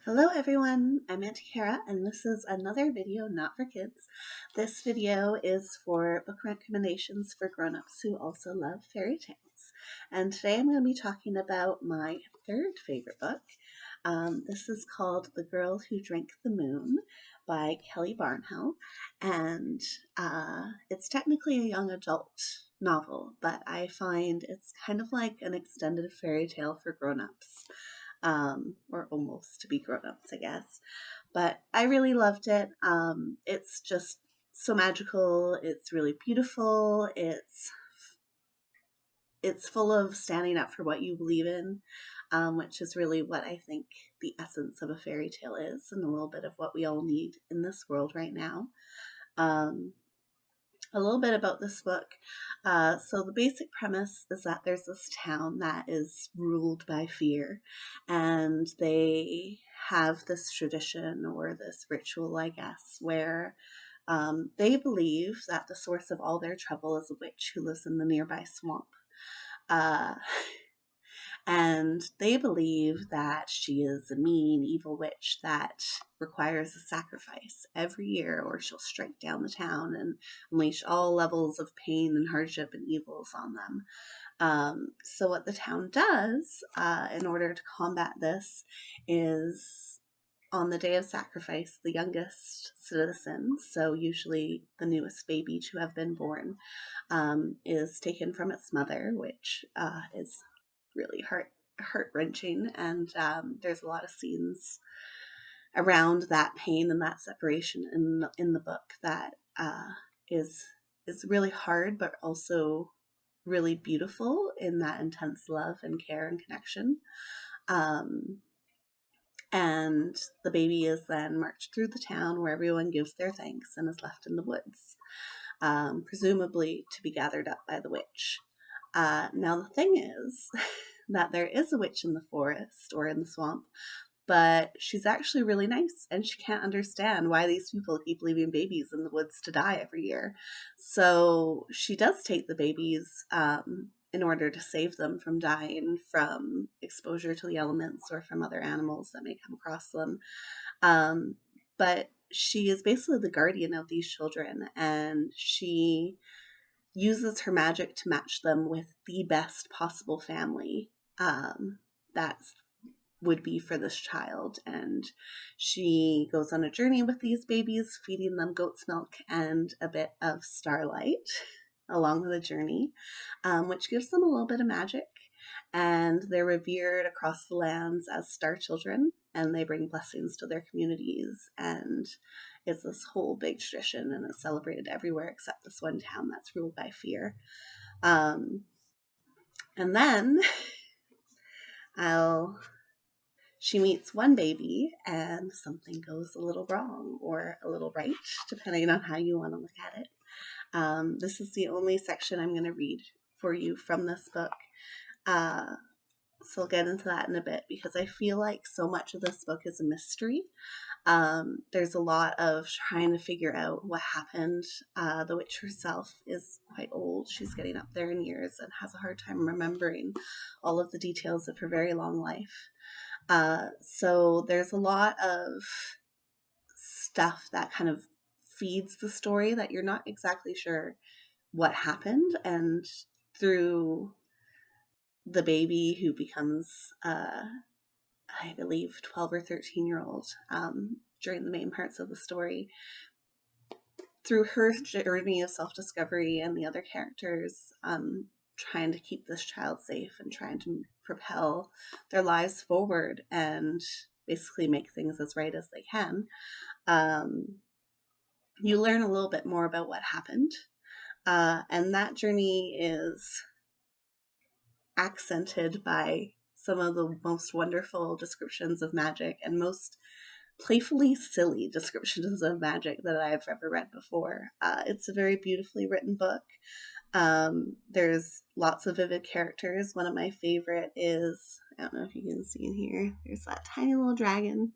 Hello everyone, I'm Auntie Cara and this is another video not for kids. This video is for book recommendations for grown-ups who also love fairy tales. And today I'm going to be talking about my third favorite book. This is called The Girl Who Drank the Moon by Kelly Barnhill, and it's technically a young adult novel, but I find it's kind of like an extended fairy tale for grown-ups. Or almost to be grown-ups, I guess. But I really loved it. It's just so magical. It's really beautiful. It's full of standing up for what you believe in, which is really what I think the essence of a fairy tale is, and a little bit of what we all need in this world right now. A little bit about this book. So the basic premise is that there's this town that is ruled by fear, and they have this tradition or this ritual, I guess, where they believe that the source of all their trouble is a witch who lives in the nearby swamp. Uh, and they believe that she is a mean, evil witch that requires a sacrifice every year, or she'll strike down the town and unleash all levels of pain and hardship and evils on them. So what the town does in order to combat this is on the day of sacrifice, the youngest citizen, so usually the newest baby to have been born, is taken from its mother, which is really heart-wrenching, and there's a lot of scenes around that pain and that separation in the book that is really hard, but also really beautiful in that intense love and care and connection. And the baby is then marched through the town where everyone gives their thanks and is left in the woods, presumably to be gathered up by the witch. Now the thing is that there is a witch in the forest or in the swamp, but she's actually really nice and she can't understand why these people keep leaving babies in the woods to die every year. So she does take the babies in order to save them from dying from exposure to the elements or from other animals that may come across them. But she is basically the guardian of these children, and she uses her magic to match them with the best possible family that would be for this child. And she goes on a journey with these babies, feeding them goat's milk and a bit of starlight along the journey, which gives them a little bit of magic. And they're revered across the lands as star children, and they bring blessings to their communities. And it's this whole big tradition, and it's celebrated everywhere except this one town that's ruled by fear. And then she meets one baby and something goes a little wrong or a little right, depending on how you want to look at it. This is the only section I'm going to read for you from this book. So I'll get into that in a bit because I feel like so much of this book is a mystery. There's a lot of trying to figure out what happened. The witch herself is quite old. She's getting up there in years and has a hard time remembering all of the details of her very long life. So there's a lot of stuff that kind of feeds the story that you're not exactly sure what happened, and through the baby who becomes I believe 12 or 13-year-old during the main parts of the story, through her journey of self-discovery and the other characters trying to keep this child safe and trying to propel their lives forward and basically make things as right as they can. You learn a little bit more about what happened, and that journey is accented by some of the most wonderful descriptions of magic and most playfully silly descriptions of magic that I've ever read before. It's a very beautifully written book. There's lots of vivid characters. One of my favorite is, I don't know if you can see in here, there's that tiny little dragon.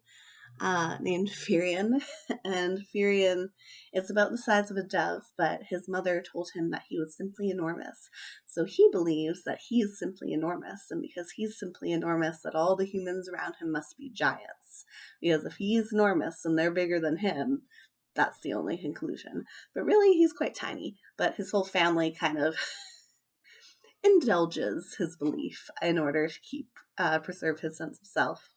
named Firion, and Firion is about the size of a dove, but his mother told him that he was simply enormous. So he believes that he is simply enormous, and because he's simply enormous, that all the humans around him must be giants. Because if he's enormous and they're bigger than him, that's the only conclusion. But really, he's quite tiny, but his whole family kind of indulges his belief in order to preserve his sense of self.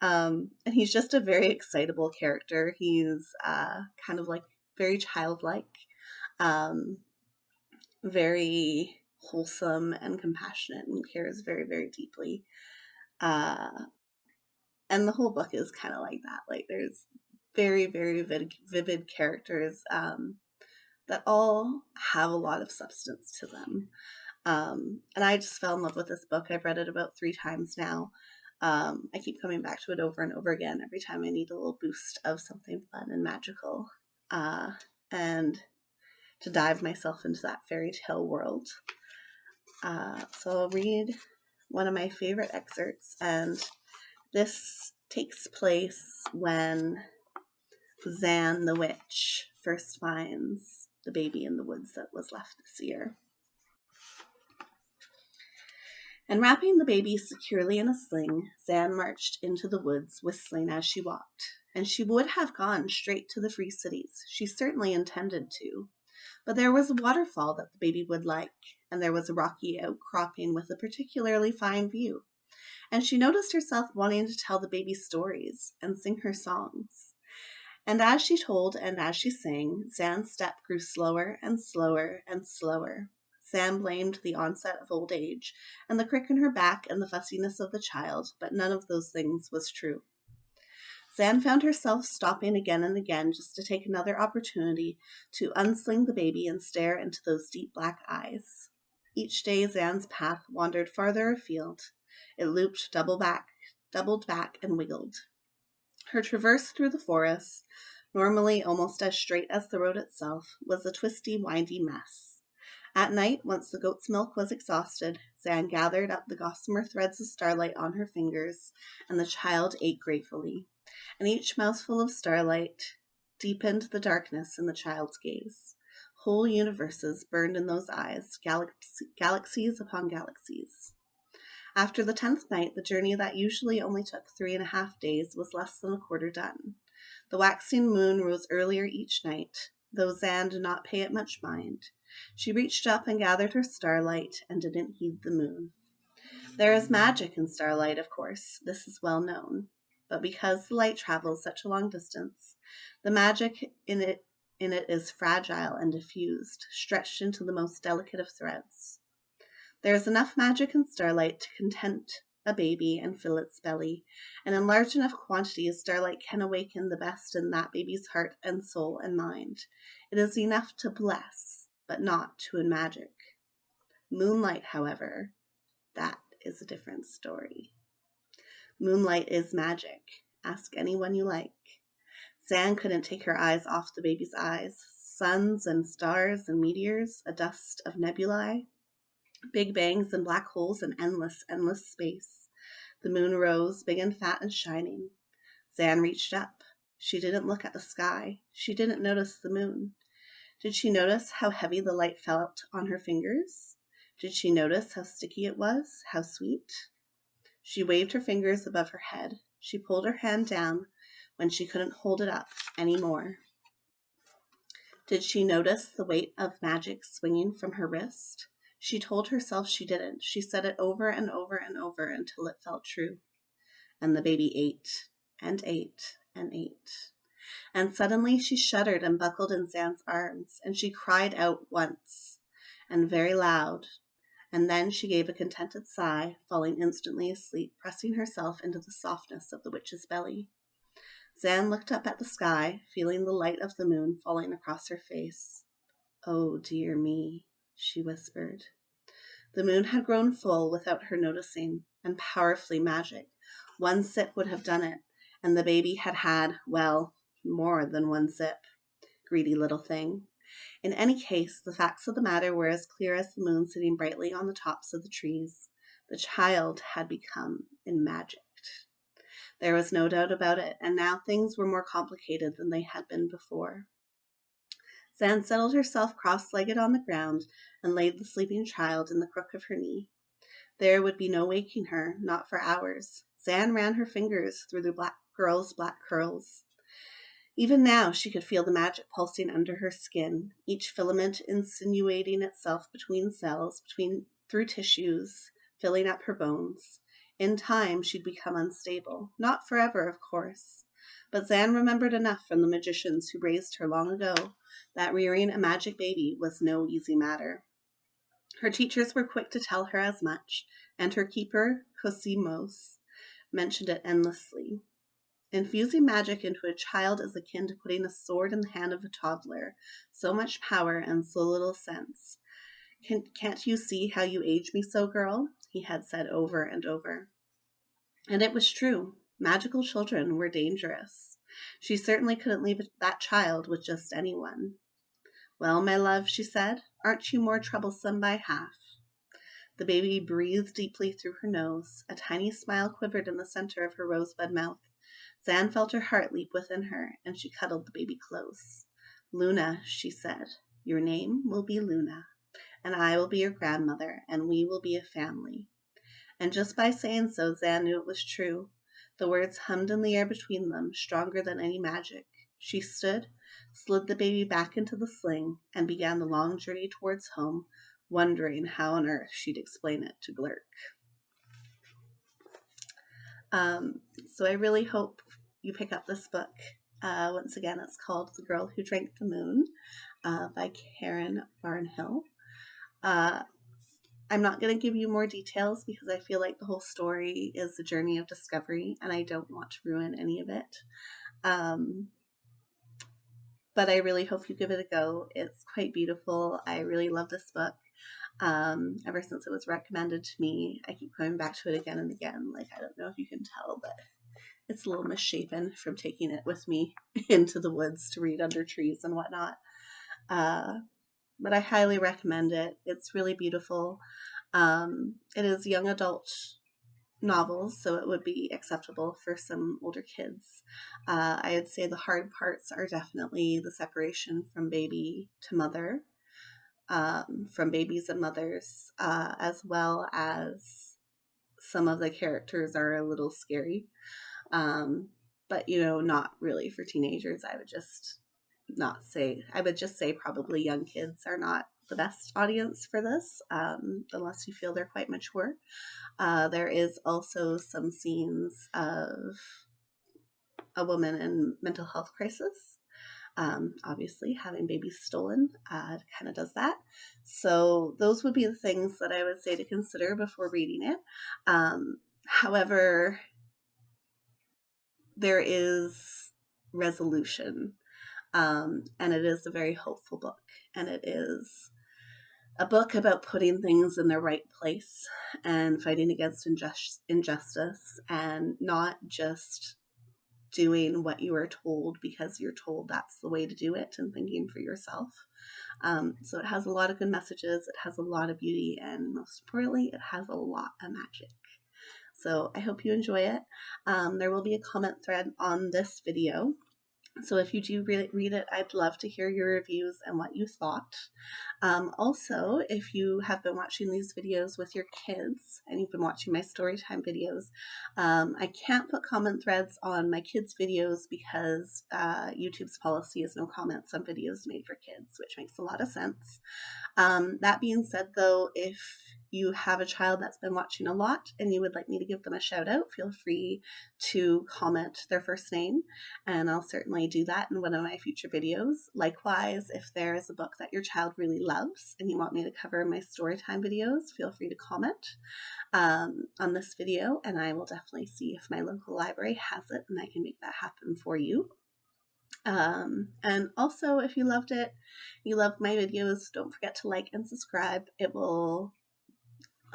And he's just a very excitable character. He's kind of like very childlike, um, very wholesome and compassionate, and cares very, very deeply. Uh, and the whole book is kind of like that. Like there's very, very vivid characters that all have a lot of substance to them. And I just fell in love with this book. I've read it about 3 times now. I keep coming back to it over and over again every time I need a little boost of something fun and magical, and to dive myself into that fairy tale world. So I'll read one of my favorite excerpts, and this takes place when Zan the witch first finds the baby in the woods that was left this year. And wrapping the baby securely in a sling, Zan marched into the woods, whistling as she walked. And she would have gone straight to the Free Cities. She certainly intended to. But there was a waterfall that the baby would like, and there was a rocky outcropping with a particularly fine view. And she noticed herself wanting to tell the baby stories and sing her songs. And as she told and as she sang, Zan's step grew slower and slower and slower. Zan blamed the onset of old age, and the crick in her back, and the fussiness of the child, but none of those things was true. Zan found herself stopping again and again just to take another opportunity to unsling the baby and stare into those deep black eyes. Each day Zan's path wandered farther afield. It looped, doubled back, and wiggled. Her traverse through the forest, normally almost as straight as the road itself, was a twisty, windy mess. At night, once the goat's milk was exhausted, Zan gathered up the gossamer threads of starlight on her fingers, and the child ate gratefully. And each mouthful of starlight deepened the darkness in the child's gaze. Whole universes burned in those eyes, galaxies upon galaxies. After the 10th night, the journey that usually only took 3.5 days was less than a quarter done. The waxing moon rose earlier each night, though Zan did not pay it much mind. She reached up and gathered her starlight and didn't heed the moon. There is magic in starlight, of course. This is well known. But because the light travels such a long distance, the magic in it is fragile and diffused, stretched into the most delicate of threads. There is enough magic in starlight to content a baby and fill its belly, and in large enough quantities starlight can awaken the best in that baby's heart and soul and mind. It is enough to bless, but not to enmagic. Moonlight, however, that is a different story. Moonlight is magic. Ask anyone you like. Zan couldn't take her eyes off the baby's eyes. Suns and stars and meteors, a dust of nebulae, big bangs and black holes and endless, endless space. The moon rose, big and fat and shining. Zan reached up. She didn't look at the sky. She didn't notice the moon. Did she notice how heavy the light felt on her fingers? Did she notice how sticky it was? How sweet? She waved her fingers above her head. She pulled her hand down when she couldn't hold it up any more. Did she notice the weight of magic swinging from her wrist? She told herself she didn't. She said it over and over and over until it felt true. And the baby ate and ate and ate. And suddenly she shuddered and buckled in Zan's arms, and she cried out once, and very loud, and then she gave a contented sigh, falling instantly asleep, pressing herself into the softness of the witch's belly. Zan looked up at the sky, feeling the light of the moon falling across her face. "Oh, dear me," she whispered. The moon had grown full without her noticing, and powerfully magic. One sip would have done it, and the baby had had, well, more than one sip. Greedy little thing. In any case, the facts of the matter were as clear as the moon sitting brightly on the tops of the trees. The child had become enmagicked. There was no doubt about it, and now things were more complicated than they had been before. Zan settled herself cross-legged on the ground and laid the sleeping child in the crook of her knee. There would be no waking her, not for hours. Zan ran her fingers through the girl's black curls. Even now she could feel the magic pulsing under her skin, each filament insinuating itself between cells, through tissues, filling up her bones. In time she'd become unstable. Not forever, of course. But Zan remembered enough from the magicians who raised her long ago that rearing a magic baby was no easy matter. Her teachers were quick to tell her as much, and her keeper, Cosimos, mentioned it endlessly. Infusing magic into a child is akin to putting a sword in the hand of a toddler. So much power and so little sense. Can't you see how you age me so, girl? He had said over and over. And it was true. Magical children were dangerous. She certainly couldn't leave that child with just anyone. Well, my love, she said, aren't you more troublesome by half? The baby breathed deeply through her nose. A tiny smile quivered in the center of her rosebud mouth. Zan felt her heart leap within her, and she cuddled the baby close. Luna, she said, your name will be Luna, and I will be your grandmother, and we will be a family. And just by saying so, Zan knew it was true. The words hummed in the air between them, stronger than any magic. She stood, slid the baby back into the sling, and began the long journey towards home, wondering how on earth she'd explain it to Glurk. So I really hope you pick up this book. Once again, it's called The Girl Who Drank the Moon by Kelly Barnhill. I'm not going to give you more details because I feel like the whole story is a journey of discovery and I don't want to ruin any of it. But I really hope you give it a go. It's quite beautiful. I really love this book. Ever since it was recommended to me, I keep coming back to it again and again. Like, I don't know if you can tell, but it's a little misshapen from taking it with me into the woods to read under trees and whatnot. But I highly recommend it. It's really beautiful. It is young adult novels, so it would be acceptable for some older kids. I would say the hard parts are definitely the separation from baby to mother, from babies and mothers, as well as some of the characters are a little scary. But not really for teenagers. I would just say probably young kids are not the best audience for this, unless you feel they're quite mature. There is also some scenes of a woman in mental health crisis. Obviously, having babies stolen kind of does that. So those would be the things that I would say to consider before reading it. However, there is resolution, and it is a very hopeful book, and it is a book about putting things in their right place and fighting against injustice and not just doing what you are told because you're told that's the way to do it and thinking for yourself. So it has a lot of good messages, it has a lot of beauty, and most importantly, it has a lot of magic. So I hope you enjoy it. There will be a comment thread on this video. So if you do read it, I'd love to hear your reviews and what you thought. Also, if you have been watching these videos with your kids and you've been watching my storytime videos, I can't put comment threads on my kids' videos because YouTube's policy is no comments on videos made for kids, which makes a lot of sense. That being said, though, if you have a child that's been watching a lot and you would like me to give them a shout out, feel free to comment their first name and I'll certainly do that in one of my future videos. Likewise, if there is a book that your child really loves and you want me to cover in my storytime videos, feel free to comment on this video and I will definitely see if my local library has it and I can make that happen for you. And also, if you loved it, you loved my videos, don't forget to like and subscribe. It will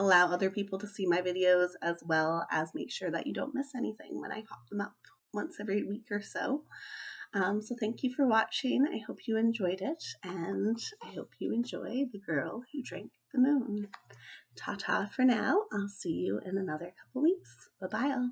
allow other people to see my videos as well as make sure that you don't miss anything when I pop them up once every week or so. So thank you for watching. I hope you enjoyed it, and I hope you enjoy The Girl Who Drank the Moon. Ta-ta for now. I'll see you in another couple weeks. Bye-bye all.